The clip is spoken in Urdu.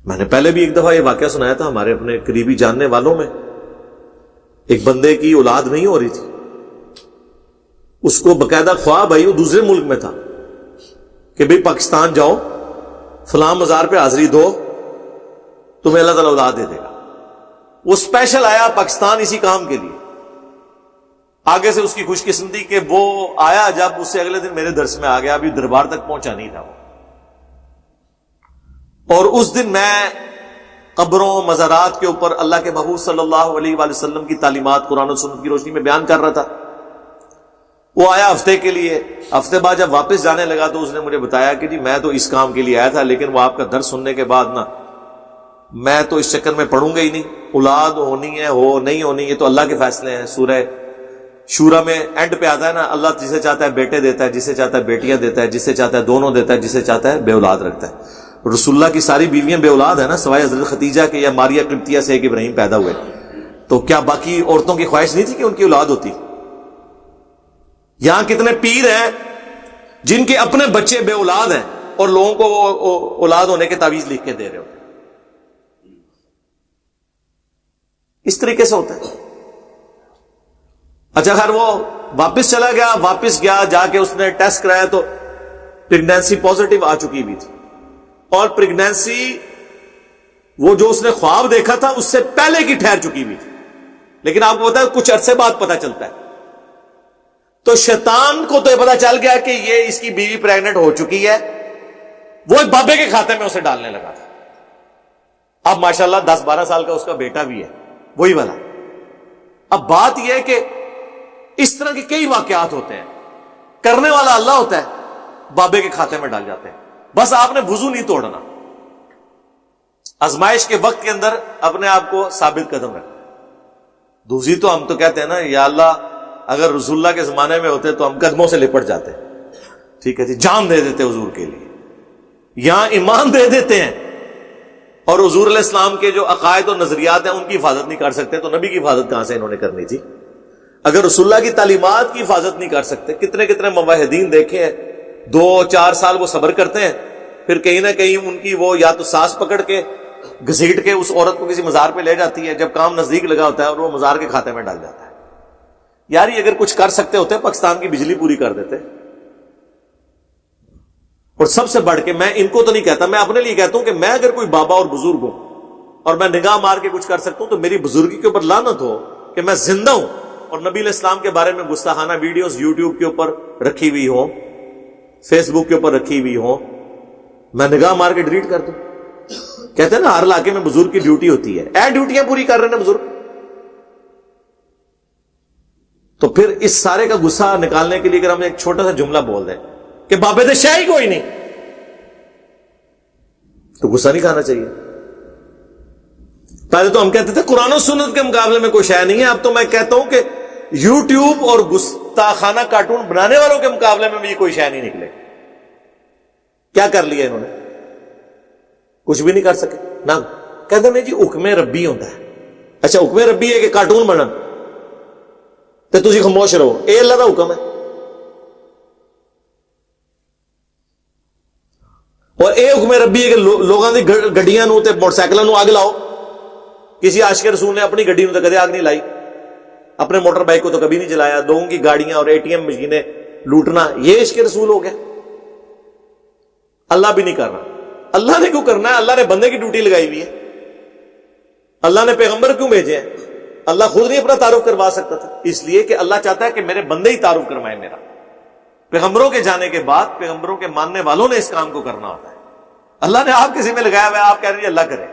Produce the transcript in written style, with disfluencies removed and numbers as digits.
میں نے پہلے بھی ایک دفعہ یہ واقعہ سنایا تھا ہمارے اپنے قریبی جاننے والوں میں، ایک بندے کی اولاد نہیں ہو رہی تھی، اس کو باقاعدہ خواب آئی، وہ دوسرے ملک میں تھا کہ بھئی پاکستان جاؤ، فلاں مزار پہ حاضری دو، تمہیں اللہ تعالیٰ اولاد دے دے گا۔ وہ اسپیشل آیا پاکستان اسی کام کے لیے۔ آگے سے اس کی خوش قسمتی کہ وہ آیا جب، اس سے اگلے دن میرے درس میں آ گیا، ابھی دربار تک پہنچا نہیں تھا وہ۔ اور اس دن میں قبروں مزارات کے اوپر اللہ کے محبوب صلی اللہ علیہ وآلہ وسلم کی تعلیمات قرآن و سنت کی روشنی میں بیان کر رہا تھا۔ وہ آیا ہفتے کے لیے، ہفتے بعد جب واپس جانے لگا تو اس نے مجھے بتایا کہ جی میں تو اس کام کے لیے آیا تھا، لیکن وہ آپ کا درس سننے کے بعد نا میں تو اس چکر میں پڑھوں گا ہی نہیں، اولاد ہونی ہے ہو نہیں ہونی، یہ تو اللہ کے فیصلے ہیں۔ سورہ شورا میں اینڈ پہ آتا ہے نا، اللہ جسے چاہتا ہے بیٹے دیتا ہے، جسے چاہتا ہے بیٹیاں دیتا ہے، جسے چاہتا ہے دونوں دیتا ہے، جسے چاہتا ہے بے اولاد رکھتا ہے۔ رسول اللہ کی ساری بیویاں بے اولاد ہیں نا، سوائے حضرت خدیجہ کے یا ماریہ قبطیہ سے ایک ابراہیم پیدا ہوئے، تو کیا باقی عورتوں کی خواہش نہیں تھی کہ ان کی اولاد ہوتی؟ یہاں کتنے پیر ہیں جن کے اپنے بچے بے اولاد ہیں اور لوگوں کو وہ اولاد ہونے کے تعویذ لکھ کے دے رہے ہوتے ہیں۔ اس طریقے سے ہوتا ہے۔ اچھا خیر، وہ واپس چلا گیا، واپس گیا، جا کے اس نے ٹیسٹ کرایا تو پریگنینسی پازیٹیو آ چکی ہوئی تھی، اور پریگنینسی وہ جو اس نے خواب دیکھا تھا اس سے پہلے کی ٹھہر چکی ہوئی تھی، لیکن آپ کو پتا ہے کچھ عرصے بعد پتا چلتا ہے۔ تو شیطان کو تو یہ پتا چل گیا کہ یہ اس کی بیوی پریگننٹ ہو چکی ہے، وہ ایک بابے کے کھاتے میں اسے ڈالنے لگا تھا۔ اب ماشاءاللہ 10-12 سال کا اس کا بیٹا بھی ہے، وہی والا۔ اب بات یہ ہے کہ اس طرح کے کئی واقعات ہوتے ہیں، کرنے والا اللہ ہوتا ہے، بابے کے کھاتے میں ڈال جاتے ہیں۔ بس آپ نے وضو نہیں توڑنا، آزمائش کے وقت کے اندر اپنے آپ کو ثابت قدم رکھنا۔ دوسری تو ہم تو کہتے ہیں نا، یا اللہ اگر رسول اللہ کے زمانے میں ہوتے تو ہم قدموں سے لپٹ جاتے، ٹھیک ہے جی، جان دے دیتے حضور کے لیے، یہاں ایمان دے دیتے ہیں، اور حضور علیہ السلام کے جو عقائد اور نظریات ہیں ان کی حفاظت نہیں کر سکتے تو نبی کی حفاظت کہاں سے انہوں نے کرنی تھی؟ اگر رسول اللہ کی تعلیمات کی حفاظت نہیں کر سکتے، کتنے کتنے موحدین دیکھے ہیں 2-4 سال وہ صبر کرتے ہیں، پھر کہیں نہ کہیں ان کی وہ یا تو سانس پکڑ کے گھسیٹ کے اس عورت کو کسی مزار پہ لے جاتی ہے، جب کام نزدیک لگا ہوتا ہے اور وہ مزار کے کھاتے میں ڈال جاتا ہے۔ یار یہ اگر کچھ کر سکتے ہوتے پاکستان کی بجلی پوری کر دیتے۔ اور سب سے بڑھ کے میں ان کو تو نہیں کہتا، میں اپنے لیے کہتا ہوں کہ میں اگر کوئی بابا اور بزرگ ہوں اور میں نگاہ مار کے کچھ کر سکتا ہوں تو میری بزرگی کے اوپر لعنت ہو کہ میں زندہ ہوں اور نبی علیہ السلام کے بارے میں گستاخانہ ویڈیوز یوٹیوب کے اوپر رکھی ہوئی ہوں، فیس بک کے اوپر رکھی ہوئی ہوں، میں نگاہ مار کے ڈیلیٹ کر دوں۔ کہتے ہیں نا ہر علاقے میں بزرگ کی ڈیوٹی ہوتی ہے، ڈیوٹیاں پوری کر رہے ہیں بزرگ، تو پھر اس سارے کا غصہ نکالنے کے لیے اگر ہم ایک چھوٹا سا جملہ بول دیں کہ بابے دے شاہی کوئی نہیں، تو غصہ نہیں کھانا چاہیے۔ پہلے تو ہم کہتے تھے قرآن و سنت کے مقابلے میں کوئی شے نہیں ہے، اب تو میں کہتا ہوں کہ یوٹیوب اور گستاخانہ کارٹون بنانے والوں کے مقابلے میں بھی کوئی شے نہیں نکلے۔ کیا کر لیا انہوں نے؟ کچھ بھی نہیں کر سکے نا۔ کہتے نہیں جی حکم ربی ہوتا ہے۔ اچھا حکم ربی ہے کہ کارٹون بنن تو تسی خاموش رہو، اے اللہ دا حکم ہے۔ اور اے حکم ربی ہے کہ لوگوں کی گڈیاں نو تے موٹر سائیکلاں نو اگ لاؤ۔ کسی عاشق رسول نے اپنی گڈی نو تو کدے آگ نہیں لائی، اپنے موٹر بائک کو تو کبھی نہیں جلایا۔ لوگوں کی گاڑیاں اور ATM مشینیں لوٹنا، یہ عشق رسول ہو گیا؟ اللہ بھی نہیں کر رہا۔ اللہ نے کیوں کرنا ہے؟ اللہ نے بندے کی ڈیوٹی لگائی ہوئی ہے۔ اللہ نے پیغمبر کیوں بھیجے ہیں؟ اللہ خود نہیں اپنا تعارف کروا سکتا تھا؟ اس لیے کہ اللہ چاہتا ہے کہ میرے بندے ہی تعارف کروائیں میرا۔ پیغمبروں کے جانے کے بعد پیغمبروں کے ماننے والوں نے اس کام کو کرنا ہوتا ہے۔ اللہ نے آپ کے ذمہ لگایا ہوا ہے، آپ کہہ رہے ہیں اللہ کرے۔